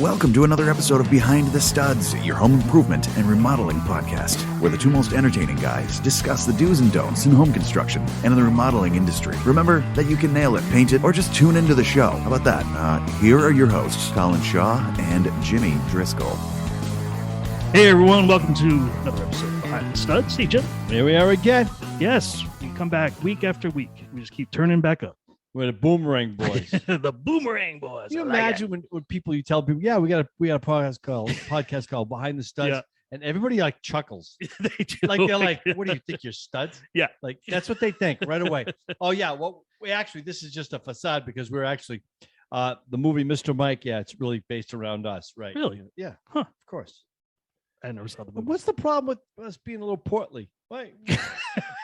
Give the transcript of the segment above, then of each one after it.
Welcome to another episode of Behind the Studs, your home improvement and remodeling podcast, where the two most entertaining guys discuss the do's and don'ts in home construction and in the remodeling industry. Remember that you can nail it, paint it, or just tune into the show. How about that? Here are your hosts, Colin Shaw and Jimmy Driscoll. Hey everyone, welcome to another episode of Behind the Studs. Hey Jim. Here we are again. Yes, we come back week after week. We just keep turning back up. We're the Boomerang Boys. The Boomerang Boys. Can you imagine when people, you tell people, yeah, we got a podcast called Behind the Studs, and everybody like chuckles. They do. Like they're like, what do you think, you're studs? Yeah. Like that's what they think right away. Oh yeah, well, this is just a facade because we're actually the movie Mr. Mike. Yeah, it's really based around us, right? Really? Yeah. Huh. Of course. I never saw the movie. What's the problem with us being a little portly? Why?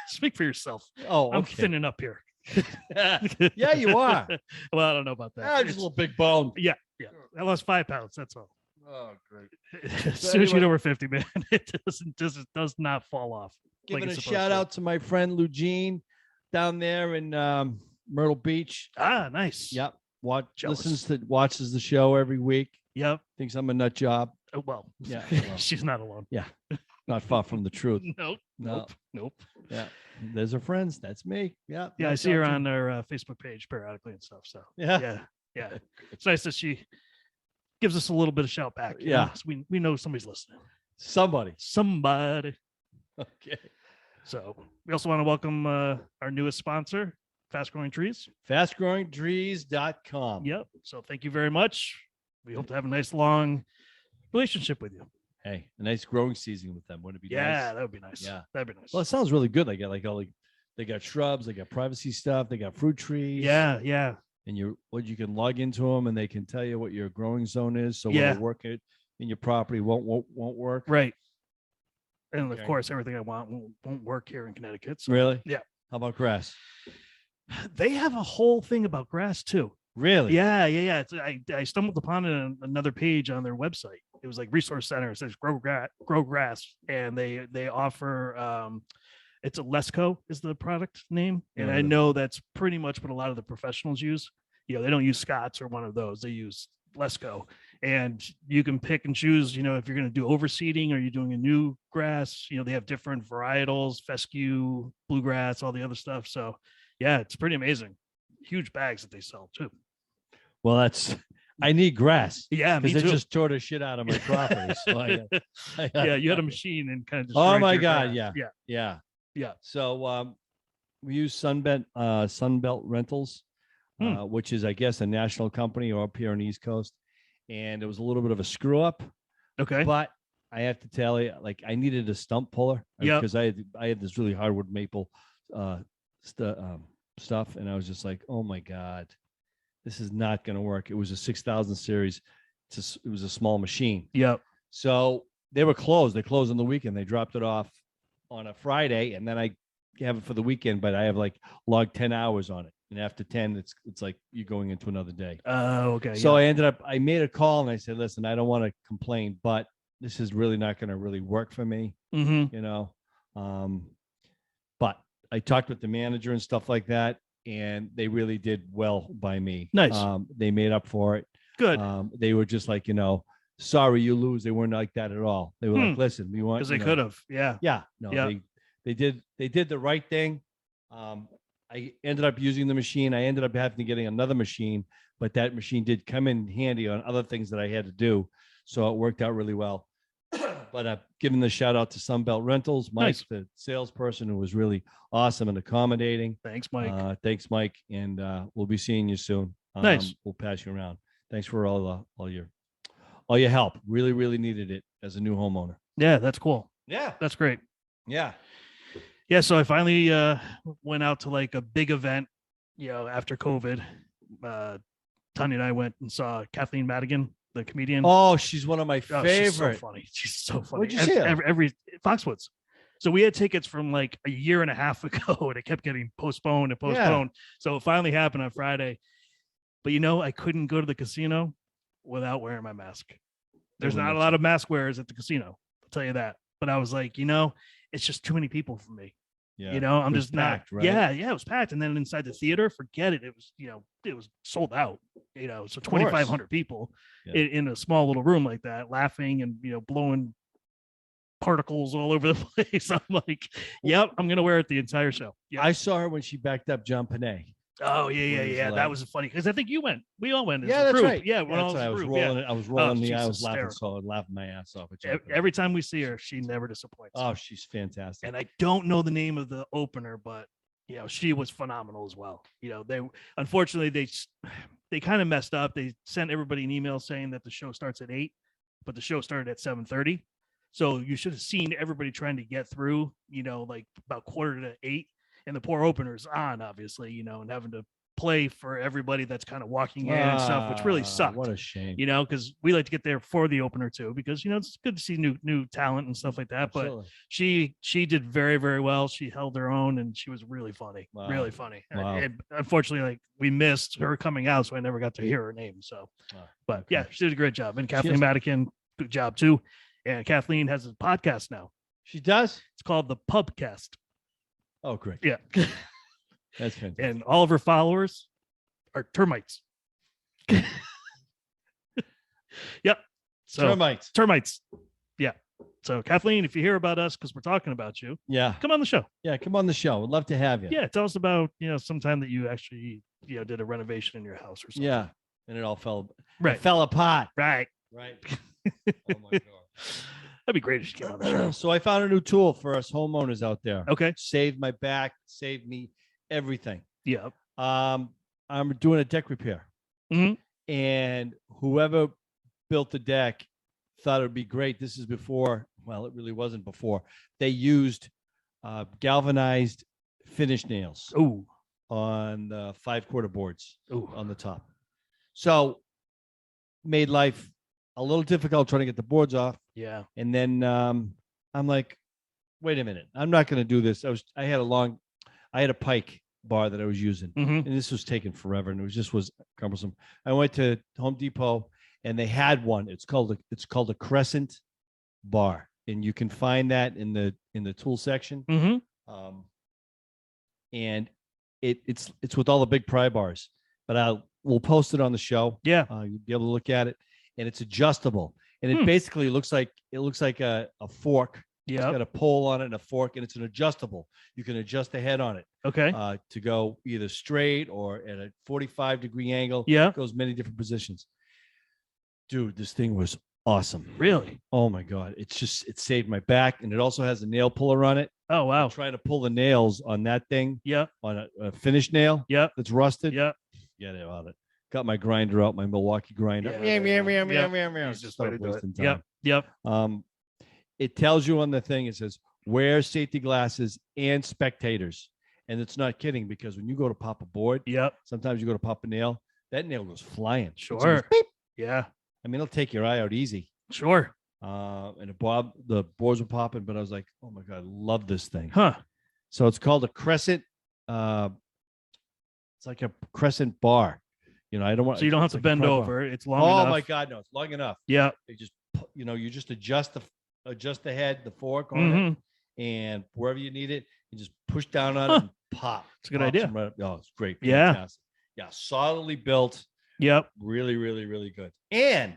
Speak for yourself. Oh, okay. I'm thinning up here. Yeah, you are. Well, I don't know about that. Just a little big bone. Yeah. I lost 5 pounds. That's all. Oh, great. As soon as you get over 50, man, it does not fall off. Giving a shout out to my friend Lugene down there in Myrtle Beach. Ah, nice. Yep. Watches the show every week. Yep. Thinks I'm a nut job. Oh, well, yeah. She's not alone. Yeah. Not far from the truth. Nope. Yeah. There's her friends. That's me. Yeah. Yeah. I see her on her Facebook page periodically and stuff. So yeah. It's nice that she gives us a little bit of shout back. Yeah. So we know somebody's listening. Somebody. Okay. So we also want to welcome our newest sponsor, Fast Growing Trees. FastGrowingTrees.com. Yep. So thank you very much. We hope to have a nice long relationship with you. Hey, a nice growing season with them. Wouldn't it be nice? Yeah, that would be nice. Yeah. That'd be nice. Well, it sounds really good. They got they got shrubs, they got privacy stuff, they got fruit trees. Yeah. And you can log into them and they can tell you what your growing zone is. So when work it in your property won't work. Right. And of course, everything I want won't work here in Connecticut. So. Really? Yeah. How about grass? They have a whole thing about grass too. Really? Yeah. I stumbled upon it on another page on their website. It was like Resource Center. It says grow grass, and they offer. It's a Lesco is the product name, and I know that's pretty much what a lot of the professionals use. They don't use Scott's or one of those. They use Lesco, and you can pick and choose. If you're going to do overseeding or you're doing a new grass, they have different varietals, fescue, bluegrass, all the other stuff. So yeah, it's pretty amazing. Huge bags that they sell too. Well, I need grass. Yeah, because they just tore the shit out of my property. So you had a machine and kind of. Oh my God! Grass. Yeah. So we use Sunbelt Rentals, which is, I guess, a national company or up here on the East Coast, and it was a little bit of a screw up. Okay. But I have to tell you, I needed a stump puller because I had this really hardwood maple stuff, and I was just like, oh my God. This is not going to work. It was a 6,000 series. It was a small machine. Yep. So they were closed. They closed on the weekend. They dropped it off on a Friday, and then I have it for the weekend. But I have logged 10 hours on it, and after 10, it's like you're going into another day. Oh, okay. So I made a call and I said, listen, I don't want to complain, but this is really not going to really work for me. Mm-hmm. But I talked with the manager and stuff like that. And they really did well by me. Nice. They made up for it. Good. They were just like, sorry you lose. They weren't like that at all. They were like, listen, we want, because they could have. Yeah. Yeah. No, they did the right thing. I ended up using the machine. I ended up having to getting another machine, but that machine did come in handy on other things that I had to do. So it worked out really well. But I've given the shout out to Sunbelt Rentals, Mike, the salesperson, who was really awesome and accommodating. Thanks, Mike. Thanks, Mike. And we'll be seeing you soon. Nice. We'll pass you around. Thanks for all your help. Really, really needed it as a new homeowner. Yeah, that's cool. Yeah, that's great. Yeah. Yeah. So I finally went out to a big event, after COVID. Tanya and I went and saw Kathleen Madigan, the comedian. Oh, she's one of my favorite. She's so funny. She's so funny. Where'd you see her? Every Foxwoods. So we had tickets from a year and a half ago, and it kept getting postponed and postponed. Yeah. So it finally happened on Friday. But I couldn't go to the casino without wearing my mask. There's not a lot of mask wearers at the casino. I'll tell you that. But I was like, it's just too many people for me. Yeah. I'm just packed, not. Right? Yeah, it was packed. And then inside the theater, forget it. It was, it was sold out. So 2,500 people in a small little room like that, laughing and, blowing particles all over the place. I'm like, yep, I'm going to wear it the entire show. Yep. I saw her when she backed up John Panay. Oh, yeah. That was funny because I think you went. We all went. Yeah, that's group. right. Yeah, when I was rolling. I was rolling the. I was laughing my ass off. Every time we see her, she never disappoints. Oh, she's fantastic. And I don't know the name of the opener, but she was phenomenal as well. They unfortunately they kind of messed up. They sent everybody an email saying that the show starts at 8, but the show started at 7:30. So you should have seen everybody trying to get through. Like about 7:45. And the poor opener's on, obviously, and having to play for everybody that's kind of walking in and stuff, which really sucked. What a shame. Because we like to get there for the opener too, because it's good to see new talent and stuff like that. Absolutely. But she did very, very well. She held her own, and she was really funny, really funny. Wow. And unfortunately, we missed her coming out, so I never got to hear her name. So, but yeah, she did a great job. And Kathleen Madigan, good job too. And Kathleen has a podcast now. She does. It's called the Pubcast. Oh, great. Yeah. That's fantastic. And all of her followers are termites. Yep. So termites. Yeah. So Kathleen, if you hear about us, because we're talking about you, come on the show. Yeah, come on the show. We'd love to have you. Yeah. Tell us about, sometime that you actually, did a renovation in your house or something. Yeah. And it all fell apart. Right. Oh my God. That'd be great if you came on the show. So I found a new tool for us homeowners out there. Okay. Saved my back, saved me everything. Yeah. I'm doing a deck repair. Mm-hmm. And whoever built the deck thought it would be great. This is before, well, it really wasn't before. They used galvanized finish nails on the 5/4 boards on the top. So made life a little difficult trying to get the boards off. Yeah. And then I'm like, wait a minute, I'm not going to do this. I had a pike bar that I was using, and this was taking forever, and it was cumbersome. I went to Home Depot, and they had one. It's called a Crescent Bar, and you can find that in the tool section. And it's with all the big pry bars, but we'll post it on the show. Yeah, you'll be able to look at it, and it's adjustable, and it basically looks like a fork. Yeah, it's got a pole on it and a fork, and it's an adjustable. You can adjust the head on it. Okay. To go either straight or at a 45-degree angle. Yeah. It goes many different positions. Dude, this thing was awesome. Really? Oh my God. It saved my back, and it also has a nail puller on it. Oh, wow. I'm trying to pull the nails on that thing. Yeah. On a finished nail. Yeah. That's rusted. Yeah. Get it out of it. Got my grinder out, my Milwaukee grinder. Yep. It tells you on the thing, it says, wear safety glasses and spectators. And it's not kidding, because when you go to pop a board, sometimes you go to pop a nail, that nail goes flying. Sure. Yeah. I mean, it'll take your eye out easy. Sure. And the boards were popping, but I was like, oh my God, I love this thing. Huh. So it's called a Crescent. It's like a Crescent bar. I don't want. So you don't have to bend over. It's long enough. Oh my God, no, it's long enough. Yeah. They just, you just adjust the head, the fork on it, and wherever you need it, you just push down on it and pop. It's a good idea. It's great. Yeah. Fantastic. Yeah. Solidly built. Yep. Really, really, really good. And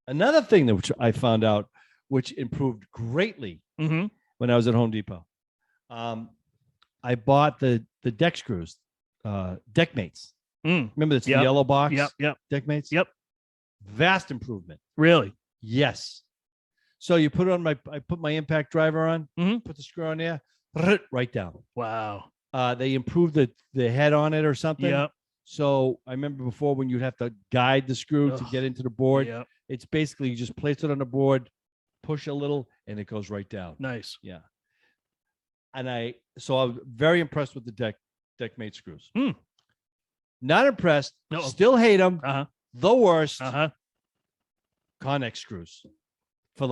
another thing which I found out, which improved greatly when I was at Home Depot, I bought the deck screws, DeckMates. Remember that's the yellow box? Yep. DeckMates? Yep. Vast improvement. Really? Yes. So you put it on I put my impact driver on, put the screw on there, right down. Wow. They improved the head on it or something. Yep. So I remember before when you'd have to guide the screw to get into the board. Yep. It's basically you just place it on the board, push a little, and it goes right down. Nice. Yeah. And I was very impressed with the DeckMate screws. Not impressed. No. Still hate them. The worst. Connex screws for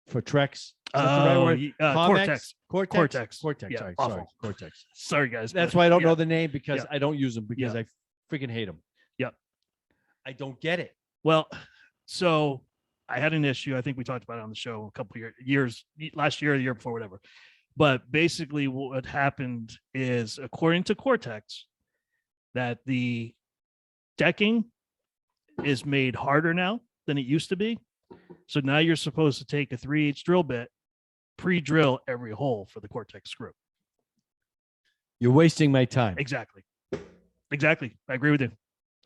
Trex. Cortex. Cortex. Yeah, Sorry. Cortex. Sorry, guys. That's why I don't know the name, because I don't use them, because I freaking hate them. Yep. I don't get it. Well, so I had an issue. I think we talked about it on the show a couple of years, last year, or the year before, whatever. But basically what happened is, according to Cortex, that the decking is made harder now than it used to be. So now you're supposed to take a 3/8 drill bit, pre-drill every hole for the Cortex screw. You're wasting my time. Exactly. I agree with you.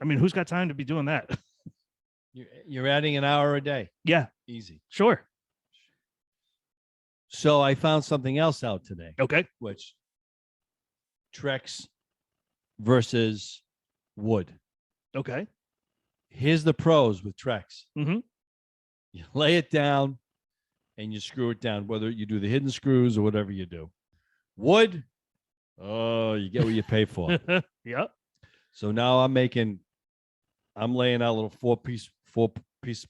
I mean, who's got time to be doing that? You're adding an hour a day. Yeah, Easy. sure. So I found something else out today, Okay. which Trex versus wood. Okay. Here's the pros with Trex. Mm-hmm. You lay it down and you screw it down, whether you do the hidden screws or whatever you do. Wood, oh, you get what you pay for. Yep. So now I'm laying out a little four-piece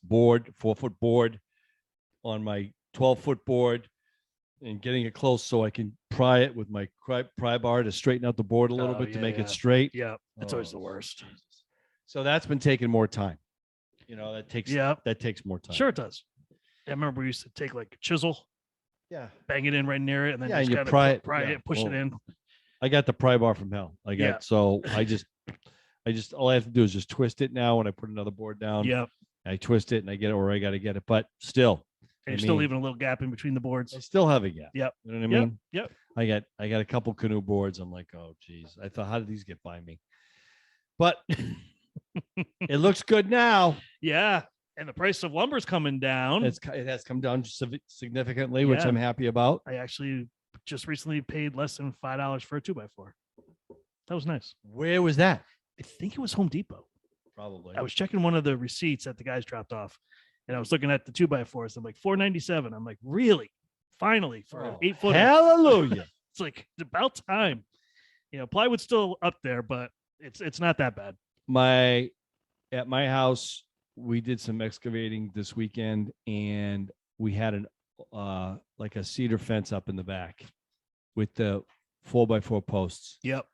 board, 4-foot board on my 12-foot board and getting it close so I can pry it with my pry bar to straighten out the board a little bit to make it straight. Yeah. It's always the worst. Jesus. So that's been taking more time. That takes more time. Sure it does. I remember we used to take like a chisel, bang it in right near it, and then and just you kind pry of it, pry it, push it in. I got the pry bar from hell. So I just all I have to do is just twist it now when I put another board down. Yeah. I twist it and I get it where I got to get it. But still, And you're still leaving a little gap in between the boards. I still have a gap. Yep. You know what I mean? Yep. I got a couple canoe boards. I'm like, oh geez. I thought, how did these get by me? But it looks good now. Yeah. And the price of lumber's coming down. It has come down significantly, which I'm happy about. I actually just recently paid less than $5 for a 2x4. That was nice. Where was that? I think it was Home Depot. Probably. I was checking one of the receipts that the guys dropped off, and I was looking at the 2x4s. I'm like, $4.97. I'm like, really? Finally, for an 8-foot. Hallelujah. It's like, it's about time. Plywood's still up there, but it's not that bad. At my house, we did some excavating this weekend, and we had like a cedar fence up in the back with the 4x4 posts. Yep.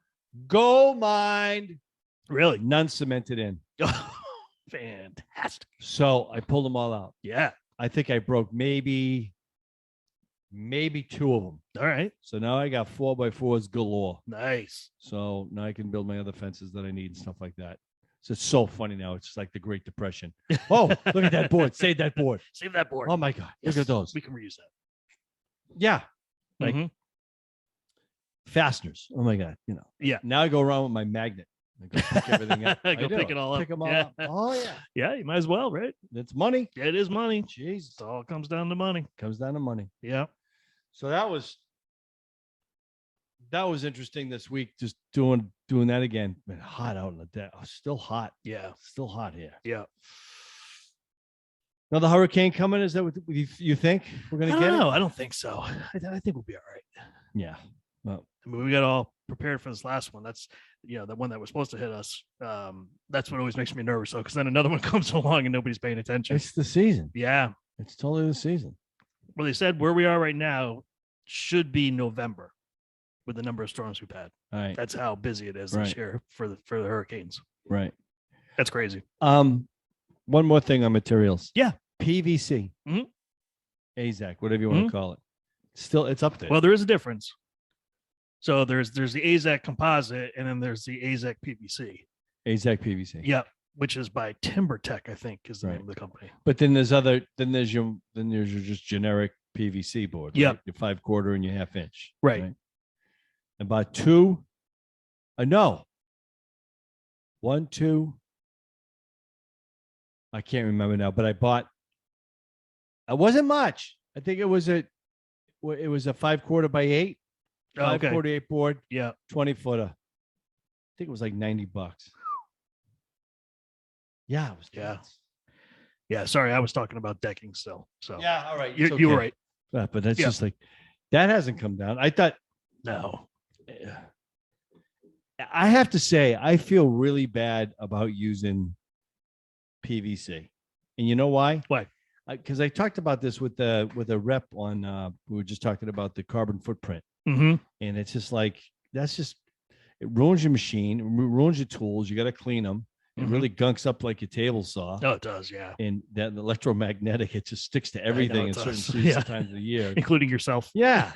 Gold mine. Really? None cemented in. Fantastic. So I pulled them all out. Yeah. I think I broke maybe 2 of them. All right. So now I got 4x4s galore. Nice. So now I can build my other fences that I need and stuff like that. So it's so funny now. It's just like the Great Depression. Oh, look at that board. Save that board. Save that board. Oh my God. Look at those. We can reuse that. Yeah. Like fasteners. Oh my God. Yeah. Now I go around with my magnet. I go pick everything up. Go pick it all up. Pick them all up. Oh yeah. Yeah, you might as well, right? It's money. It is money. Jeez. It all comes down to money. Comes down to money. Yeah. So that was interesting this week. Just doing that again. Been hot out in the day. Oh, still hot. Yeah. Still hot here. Yeah. Another hurricane coming? Is that what you think we're gonna get? No, I don't think so. I think we'll be all right. Yeah. Well, I mean, we got all prepared for this last one. That's the one that was supposed to hit us. That's what always makes me nervous, though, because then another one comes along and nobody's paying attention. it's the season. Yeah. It's totally the season. Well, they said where we are right now should be November with the number of storms we've had. All right. That's how busy it is Right. this year for the hurricanes. Right. That's crazy. One more thing on materials. Yeah. PVC. Mhm. AZAC, whatever you want to call it. Still, it's up there. Well, there is a difference. So there's the AZAC composite, and then there's the AZAC PVC. AZAC PVC. Yeah, which is by Timber Tech, I think, is the Right. name of the company. But then there's your just generic PVC board. Yep. Right? Your 5/4 and your 1/2 inch. Right. About 2. No. 1, 2. I can't remember now, but I bought. It wasn't much. I think it was a 5/4 by 8. Oh, okay. 5/48 board. Yeah. 20-footer. I think it was like $90. Yeah, it was. Yeah. nuts. Yeah. Sorry, I was talking about decking still. So Yeah. All right. you it's were okay. right. But that's Yeah. just like that hasn't come down. I thought. No. I have to say, I feel really bad about using PVC, and you know why? Why? Because I talked about this with a rep on. We were just talking about the carbon footprint, Mm-hmm. and it's just like it ruins your machine, it ruins your tools. You got to clean them. It Mhm. really gunks up like your table saw. Oh, it does. Yeah. And that electromagnetic, it just sticks to everything it in certain does. seasons Yeah. times of the year. Including yourself. Yeah,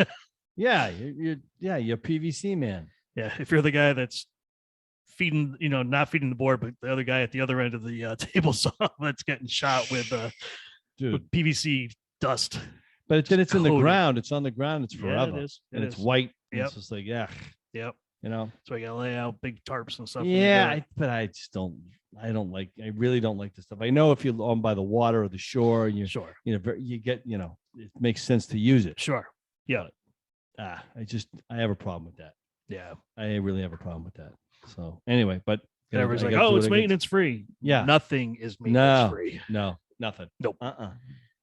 yeah, you're PVC man. Yeah. If you're the guy that's feeding, not feeding the board, but the other guy at the other end of the table saw that's getting shot with Dude. PVC dust. But then it's in the coated. ground. It's on the ground. It's Yeah, forever. it is. And It it's is. white. And Yep. it's just like, yeah. Yep. So I gotta lay out big tarps and stuff. when you do yeah, it. but I just don't. I really don't like this stuff. I know if you're on by the water or the shore, and Sure. you get, it makes sense to use it. Sure. Yeah. I have a problem with that. Yeah. I really have a problem with that. So anyway, but And everybody's like, oh, it's maintenance free. Yeah. Nothing is maintenance free. No, nothing. Nope.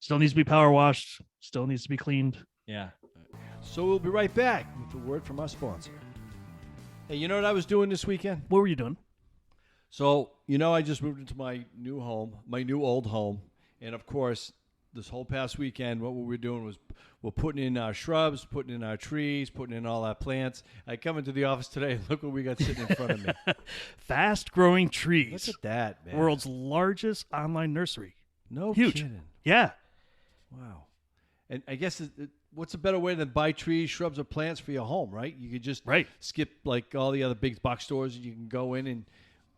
Still needs to be power washed. Still needs to be cleaned. Yeah. So we'll be right back with a word from our sponsor. Hey, you know what I was doing this weekend? What were you doing? So, I just moved into my new home, my new old home. And of course, this whole past weekend, what we were doing was we're putting in our shrubs, putting in our trees, putting in all our plants. I come into the office today. Look what we got sitting in front of me. Fast growing trees. Look at that, man. World's largest online nursery. No Huge. kidding. Yeah. Wow. And I guess what's a better way than buy trees, shrubs, or plants for your home, right? You could just skip like all the other big box stores, and you can go in and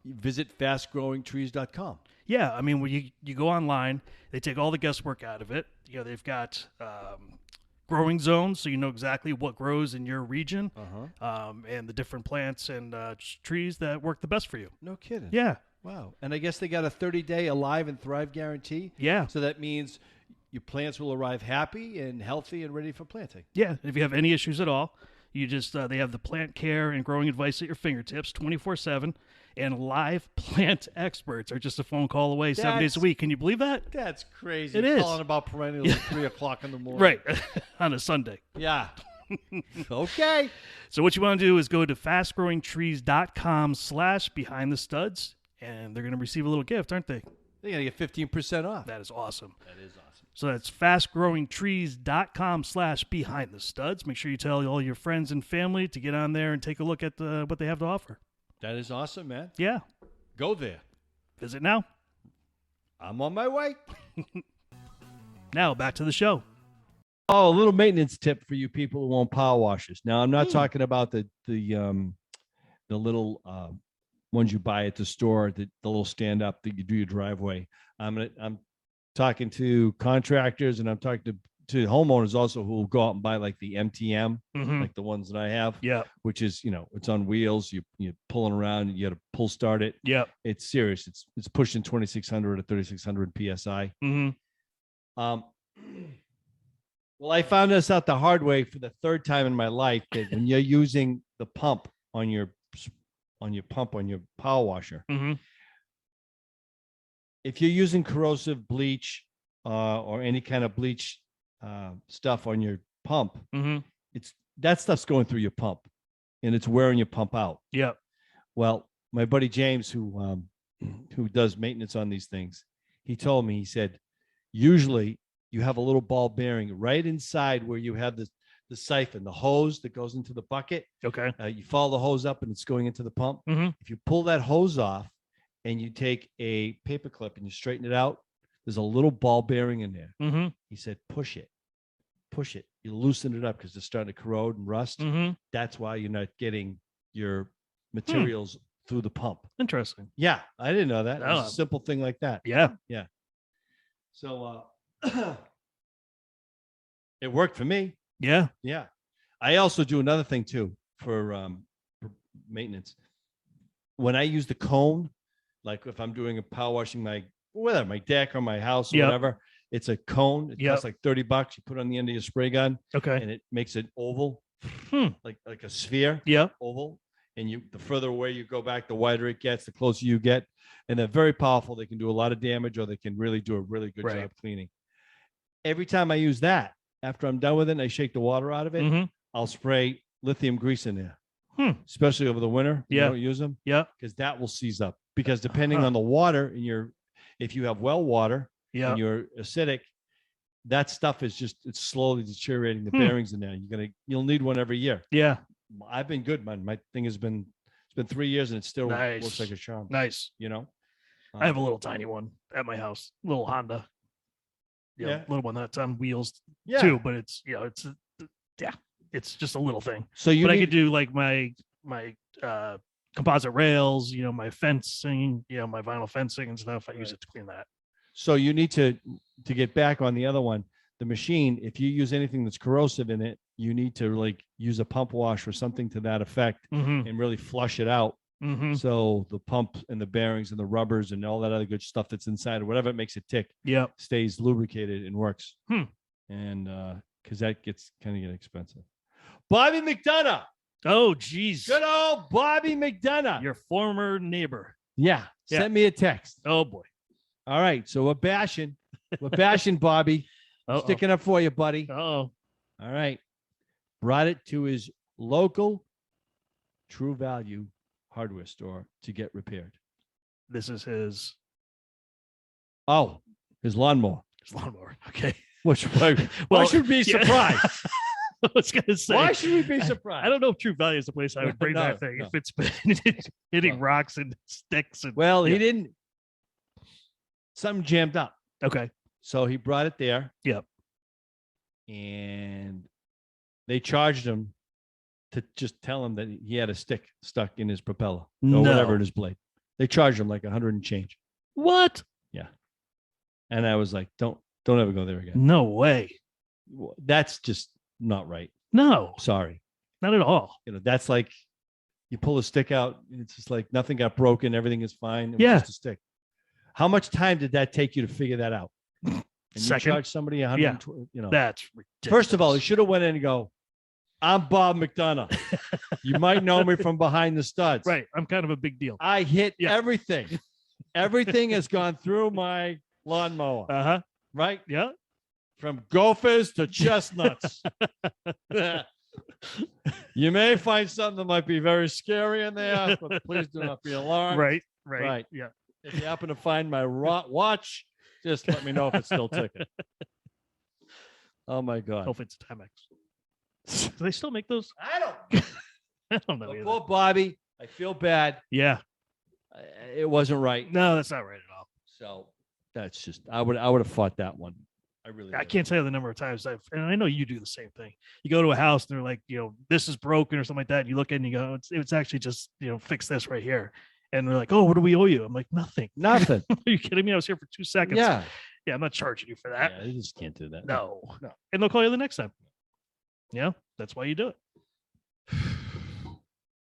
visit fastgrowingtrees.com. Yeah. I mean, when you go online, they take all the guesswork out of it. They've got growing zones, so you know exactly what grows in your region, and the different plants and trees that work the best for you. No kidding. Yeah. Wow. And I guess they got a 30-day Alive and Thrive guarantee. Yeah. So that means your plants will arrive happy and healthy and ready for planting. Yeah. If you have any issues at all, you just they have the plant care and growing advice at your fingertips 24/7, and live plant experts are just a phone call away 7 days a week. Can you believe that? That's crazy. It is. Calling about perennials at 3 o'clock in the morning. Right. On a Sunday. Yeah. Okay. So what you want to do is go to fastgrowingtrees.com/behindthestuds, and they're going to receive a little gift, aren't they? They're going to get 15% off. That is awesome. That is awesome. So that's fastgrowingtrees.com/behindthestuds. Make sure you tell all your friends and family to get on there and take a look at what they have to offer. That is awesome, man. Yeah. Go there. Visit now. I'm on my way. Now back to the show. Oh, a little maintenance tip for you people who own power washers. Now, I'm not talking about the little ones you buy at the store, the little stand up that you do your driveway. I'm talking to contractors, and I'm talking to homeowners also who will go out and buy like the MTM, like the ones that I have. Yeah. Which is, it's on wheels. You're pulling around. You got to pull start it. Yeah. It's serious. It's pushing 2,600 to 3,600 PSI. Well, I found this out the hard way for the third time in my life, that when you're using the pump on your power washer, if you're using corrosive bleach or any kind of bleach stuff on your pump, that stuff's going through your pump, and it's wearing your pump out. Yeah. Well, my buddy James, who does maintenance on these things, he told me, he said, usually you have a little ball bearing right inside where you have the siphon, the hose that goes into the bucket. Okay. You follow the hose up and it's going into the pump. If you pull that hose off and you take a paper clip and you straighten it out, there's a little ball bearing in there. He said, push it. You loosen it up because it's starting to corrode and rust. That's why you're not getting your materials through the pump. Interesting. Yeah. I didn't know that. It was a simple thing like that. Yeah. Yeah. So, it worked for me. Yeah. Yeah. I also do another thing too for maintenance. When I use the cone, like if I'm doing a power washing my deck or my house or whatever, it's a cone. It costs like $30. You put it on the end of your spray gun. Okay. And it makes an oval, like a sphere. Yeah. Oval. And the further away you go back, the wider it gets, the closer you get. And they're very powerful. They can do a lot of damage, or they can really do a really good job cleaning. Every time I use that, after I'm done with it and I shake the water out of it, I'll spray lithium grease in there, especially over the winter. You don't use them. Yeah. Because that will seize up. Because depending on the water if you have well water and you're acidic, that stuff is it's slowly deteriorating the bearings in there. You'll need one every year. Yeah. I've been good, man. My thing it's been 3 years and it still looks like a charm. Nice. I have a little tiny one at my house, little Honda. Little one that's on wheels too, but it's it's just a little thing. So I could do like my composite rails, my fencing, my vinyl fencing and stuff. I use it to clean that. So you need to get back on the other one. The machine, if you use anything that's corrosive in it, you need to like use a pump wash or something to that effect and really flush it out. So the pump and the bearings and the rubbers and all that other good stuff that's inside or whatever it makes it tick stays lubricated and works. And because that gets kind of get expensive. Bobby McDonough. Oh, geez. Good old Bobby McDonough. Your former neighbor. Yeah. Send me a text. Oh, boy. All right. So we're bashing. We're bashing Bobby. Sticking up for you, buddy. All right. Brought it to his local True Value hardware store to get repaired. This is his. Oh, his lawnmower. His lawnmower. Okay. Why should we be surprised? I was going to say. Why should we be surprised? I don't know if True Value is the place I would bring that thing. If it's been hitting rocks and sticks. And, he didn't. Something jammed up. Okay. So he brought it there. Yep. And they charged him to just tell him that he had a stick stuck in his propeller or whatever in his blade. They charged him like 100 and change. What? Yeah. And I was like, don't ever go there again. No way. That's just not right. No. Sorry. Not at all. That's like you pull a stick out. It's just like nothing got broken. Everything is fine. It was just a stick. How much time did that take you to figure that out? And you charge somebody 120, That's ridiculous. First of all, he should have went in and go, I'm Bob McDonough. You might know me from behind the studs. Right. I'm kind of a big deal. I hit everything. Everything has gone through my lawnmower. Right? Yeah. From gophers to chestnuts. You may find something that might be very scary in there, but please do not be alarmed. Right. Yeah. If you happen to find my watch, just let me know if it's still ticking. Oh my God. Hope it's Timex. Do they still make those? I don't know. Before Bobby, I feel bad. Yeah. It wasn't right. No, that's not right at all. So that's just I would have fought that one. I can't tell you the number of times and I know you do the same thing. You go to a house and they're like, this is broken or something like that. And you look at it and you go, it's actually just, fix this right here. And they're like, oh, what do we owe you? I'm like, nothing. Nothing. Are you kidding me? I was here for 2 seconds. Yeah. Yeah, I'm not charging you for that. Yeah, you just can't do that. No. And they'll call you the next time. Yeah, that's why you do it.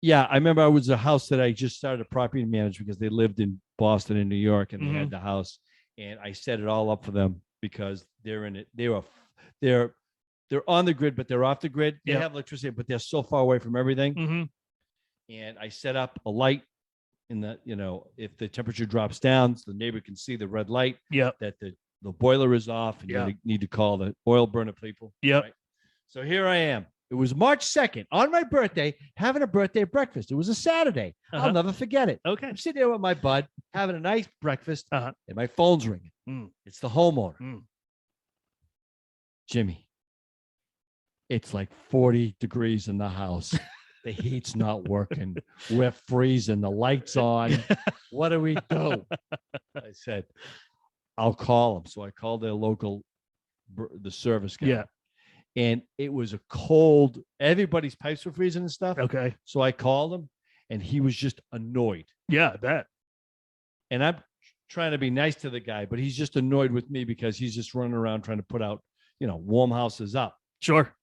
Yeah, I remember I was a house that I just started a property manager because they lived in Boston and New York and they had the house. And I set it all up for them because they're in it. They're on the grid, but they're off the grid. They have electricity, but they're so far away from everything. And I set up a light in the, if the temperature drops down, so the neighbor can see the red light. That the boiler is off and you need to call the oil burner people. Right? So here I am. It was March 2nd on my birthday, having a birthday breakfast. It was a Saturday. I'll never forget it. Okay. I'm sitting there with my bud, having a nice breakfast, and my phone's ringing. It's the homeowner. Jimmy, it's like 40 degrees in the house. The heat's not working. We're freezing. The light's on. What do we do? I said, I'll call them. So I called their local, the service guy. Yeah. And it was a cold, everybody's pipes were freezing and stuff. Okay. So I called him and he was just annoyed. Yeah, I bet. And I'm trying to be nice to the guy, but he's just annoyed with me because he's just running around trying to put out, warm houses up. Sure.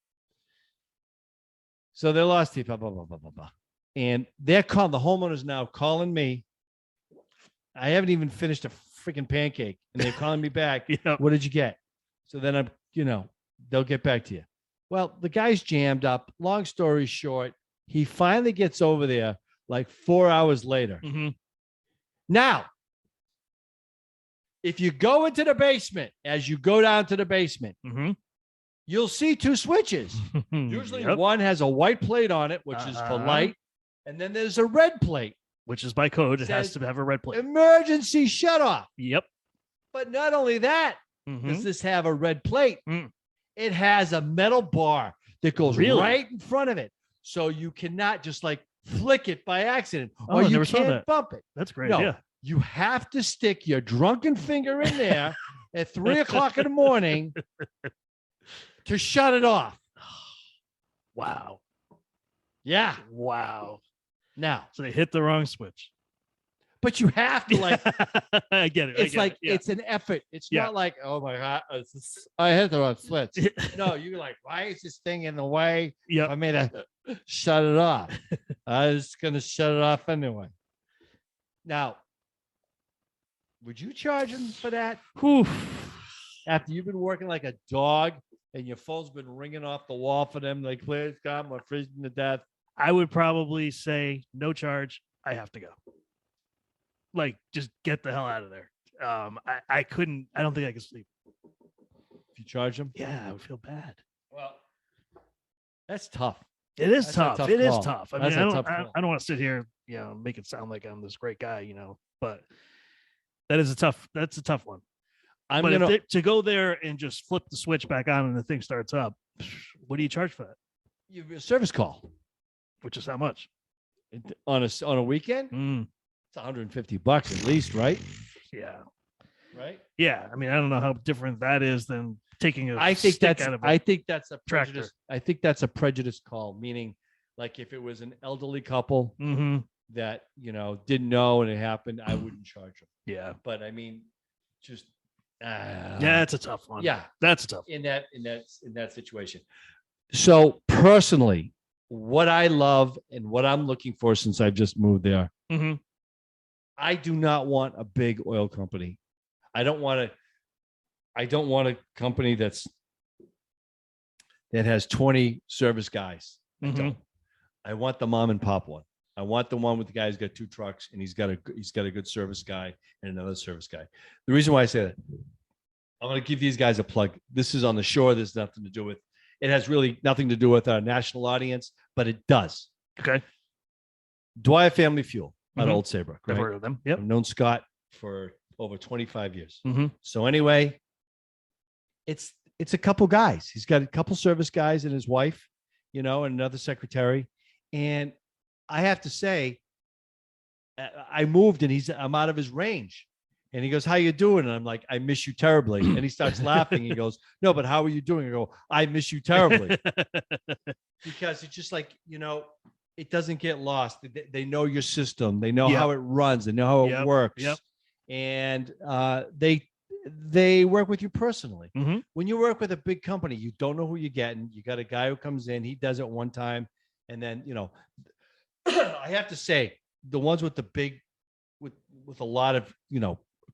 So they lost it, blah, blah, blah, blah, blah, blah. And they're calling, the homeowner's now calling me. I haven't even finished a freaking pancake and they're calling me back. What did you get? So then I'm, they'll get back to you. Well, the guy's jammed up. Long story short, he finally gets over there like 4 hours later. Now, if you go into the basement, as you go down to the basement, you'll see two switches. Usually one has a white plate on it, which is for light. And then there's a red plate. Which is by code. It has to have a red plate. Emergency shutoff. Yep. But not only that, does this have a red plate? It has a metal bar that goes right in front of it. So you cannot just like flick it by accident or you can't bump it. That's great. No, yeah. You have to stick your drunken finger in there at 3 o'clock in the morning to shut it off. Wow. Yeah. Wow. Now, So they hit the wrong switch. but you have to like. I get it. It's like it's an effort. It's not like, oh my god, I hit the wrong switch. No, you're like, why is this thing in the way? Yeah. I made a shut it off. I was gonna shut it off anyway. Now, would you charge him for that? Whew. After you've been working like a dog and your phone's been ringing off the wall for them, like, please God, I'm freezing to death. I would probably say no charge. I have to go. Like, just get the hell out of there. I couldn't. I don't think I could sleep. If you charge them, Yeah, I would feel bad. well, that's tough. It is That's a tough. tough It is call. tough. I That's mean, a I tough don't. call. I don't want to sit here, make it sound like I'm this great guy, but that is a tough. That's a tough one. I'm But gonna. to go there and just flip the switch back on and the thing starts up, what do you charge for that? You have a service call Which is how much? on a weekend. Mm, It's $150 at least, right? yeah, Right. yeah. I mean, I don't know how different that is than taking a I think stick that's. out of I a think that's a tractor. prejudice. I think that's a prejudice call. Meaning, like if it was an elderly couple Mm-hmm. that didn't know and it happened, I wouldn't charge them. Yeah, But I mean, just yeah. It's a tough one. yeah. That's a tough. In that situation. So personally, what I love and what I'm looking for since I've just moved there, Mm-hmm. I do not want a big oil company. I don't want a company that has 20 service guys. I Mhm. don't. I want the mom and pop one. I want the one with the guy who's got 2 trucks and he's got a good service guy and another service guy. The reason why I say that, I'm going to give these guys a plug. This is on the shore. There's nothing to do with. It has really nothing to do with our national audience, but it does. Okay. Dwyer Family Fuel out Mhm. of Old Saybrook. I've Right? heard of them. Yep. I've known Scott for over 25 years. Mm-hmm. So anyway, it's a couple guys. He's got a couple service guys and his wife, and another secretary. And I have to say, I moved and I'm out of his range. And he goes, "How you doing?" And I'm like, "I miss you terribly." And he starts laughing. He goes, "No, but how are you doing?" I go, "I miss you terribly." Because it's just like, it doesn't get lost. They know your system. They know Yep. how it runs. They know how Yep. it works. Yep. And they work with you personally. Mm-hmm. When you work with a big company, you don't know who you're getting. You got a guy who comes in, he does it one time. And then, I have to say, the ones with the big, with a lot of,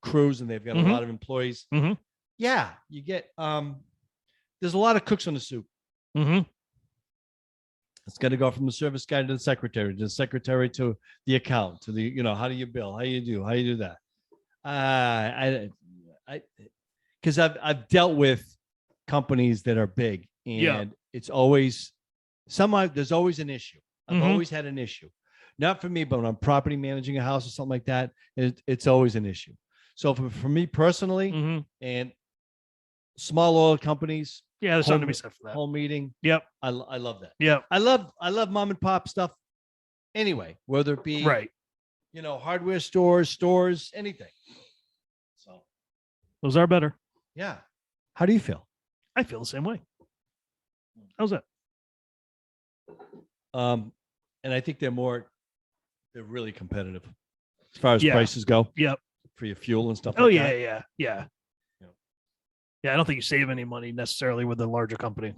crews and they've got Mhm. a lot of employees. Mhm. Yeah, you get, there's a lot of cooks on the soup. Mm-hmm. It's got to go from the service guy to the secretary to the account, to the, how do you bill? How you do that? Because I've dealt with companies that are big and Yeah. it's always there's always an issue. I've Mhm. always had an issue. Not for me, but when I'm property managing a house or something like that, it's always an issue. So for me personally, Mm-hmm. and small oil companies, Yeah, there's something to Home- be said for that. home meeting, Yep. I love that. Yep. I love mom and pop stuff anyway, whether it be Right. hardware stores, anything. So Those are better. yeah. How do you feel? I feel the same way. How's that? And I think they're really competitive as far as Yeah. prices go Yep. for your fuel and stuff. Oh like yeah, that. yeah, yeah. Yep. Yeah, I don't think you save any money necessarily with a larger company.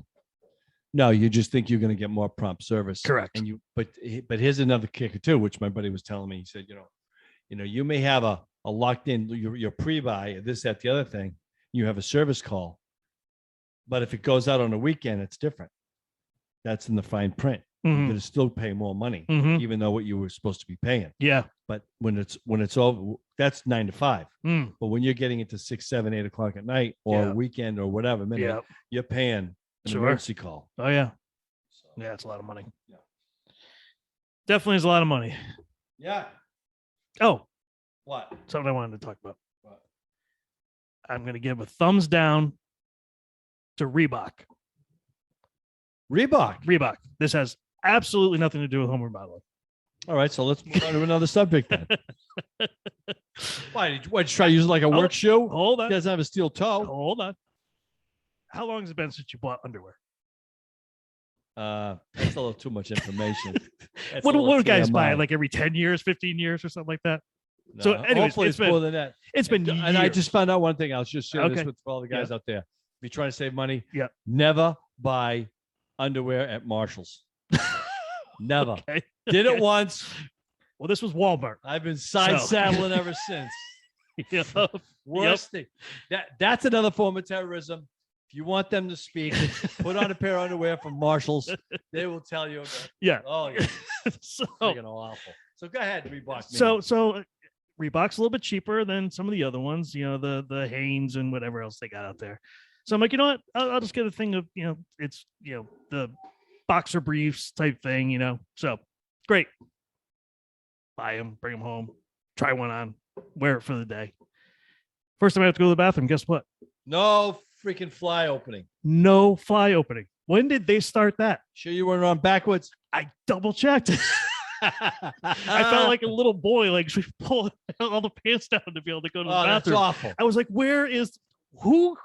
No, you just think you're going to get more prompt service. Correct. And but here's another kicker too, which my buddy was telling me. He said, you may have a locked in your pre-buy, this, that, the other thing. You have a service call, but if it goes out on a weekend, it's different. That's in the fine print. You're Mhm. going to still pay more money, Mhm. even though what you were supposed to be paying. Yeah. But when it's over, that's 9 to 5. Mm. But when you're getting into 6, 7, 8 o'clock at night or Yeah. weekend or whatever minute, Yeah. you're paying an Sure. emergency call. Oh yeah. So, Yeah, it's a lot of money. Yeah. Definitely is a lot of money. yeah. Oh, What? something I wanted to talk about. What? I'm going to give a thumbs down to Reebok. Reebok. This has absolutely nothing to do with home remodeling. All right, so let's move on to another subject then. Why did you try to use it like a work shoe? Hold It on. doesn't have a steel toe. Hold on. How long has it been since you bought underwear? That's a little too much information. That's What a do little guys buy? TMI. Like every 10 years, 15 years or something like that? No, So anyways, hopefully it's it's more than that. It's been And I years. just found out one thing. I'll just share this Okay. with all the guys out there. If you're trying to save money, Yeah. never buy underwear at Marshall's. Never. Okay. Did it once. Well, this was Walmart. I've been side saddling ever since. Yeah. Worst thing. That's another form of terrorism. If you want them to speak, put on a pair of underwear from Marshall's. They will tell you. Yeah. Oh, yeah. So, Freaking awful. So go ahead, Reebok. so Reebok's a little bit cheaper than some of the other ones, the Hanes and whatever else they got out there. So I'm like, you know what? I'll just get a thing of, it's, the boxer briefs type thing, So great. Buy them, bring them home, try one on, wear it for the day. First time I have to go to the bathroom, guess what? No freaking fly opening. No fly opening. When did they start that? Sure you weren't on backwards? I double checked. I felt like a little boy, like pulling all the pants down to be able to go to the bathroom. That's awful. I was like, who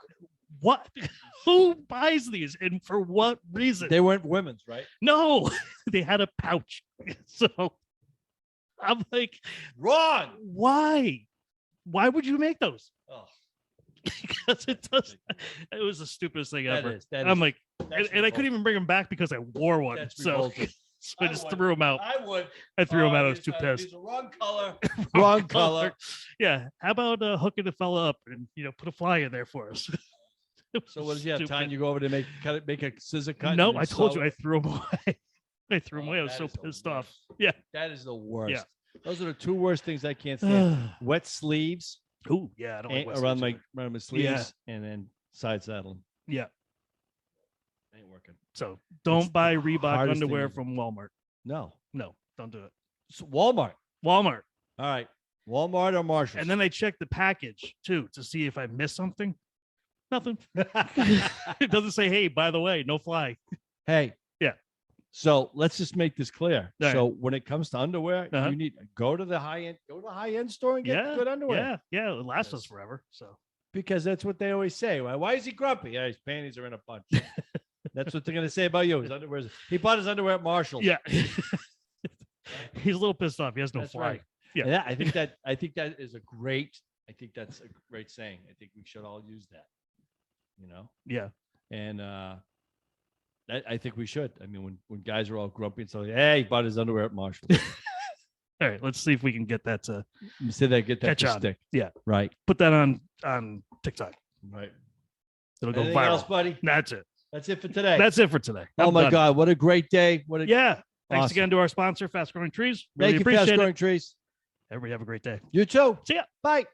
buys these and for what reason? They weren't women's, right? No, they had a pouch. So I'm like, wrong. Why would you make those? Oh. Because it was the stupidest thing ever. I'm like, and I couldn't even bring them back because I wore one. So I just threw them out. I threw them out. I was too pissed. These are wrong color. Wrong color. Yeah. How about hooking the fella up and put a fly in there for us? So what does he have time? You go over to make a scissor cut? No, I told you I threw them away. I threw them away. I was so pissed off. Yeah. That is the worst. Yeah. Those are the two worst things I can't stand. Wet sleeves. Oh, yeah. I don't like wet around sleeves my sleeves and then side saddling. Yeah. Ain't working. So don't buy Reebok underwear thing from Walmart. No, don't do it. So Walmart. All right. Walmart or Marshalls. And then I checked the package too to see if I missed something. Nothing. It doesn't say, hey, by the way, no fly. Hey. Yeah. So let's just make this clear. All so right. when it comes to underwear, you need go to the high end store and get good underwear. Yeah. It lasts us forever. So because that's what they always say. Why is he grumpy? Yeah, his panties are in a bunch. That's what they're gonna say about you. His underwear. He bought his underwear at Marshall's. Yeah. He's a little pissed off. He has no That's fly. right. Yeah. I think that is a great. I think that's a great saying. I think we should all use that. Yeah. And I think we should. I mean, when guys are all grumpy and so, hey, he bought his underwear at Marshall's. All right, let's see if we can get that to say that. Get that catch to on. stick. Yeah. Right. Put that on TikTok. Right. It'll go Anything viral. else, buddy? That's it. That's it for today. That's it for today. Oh I'm my done. God! What a great day! Yeah. Thanks Awesome. again to our sponsor, Fast Growing Trees. Really Thank you, appreciate Fast Growing it. Trees. Everybody have a great day. You too. See ya. Bye.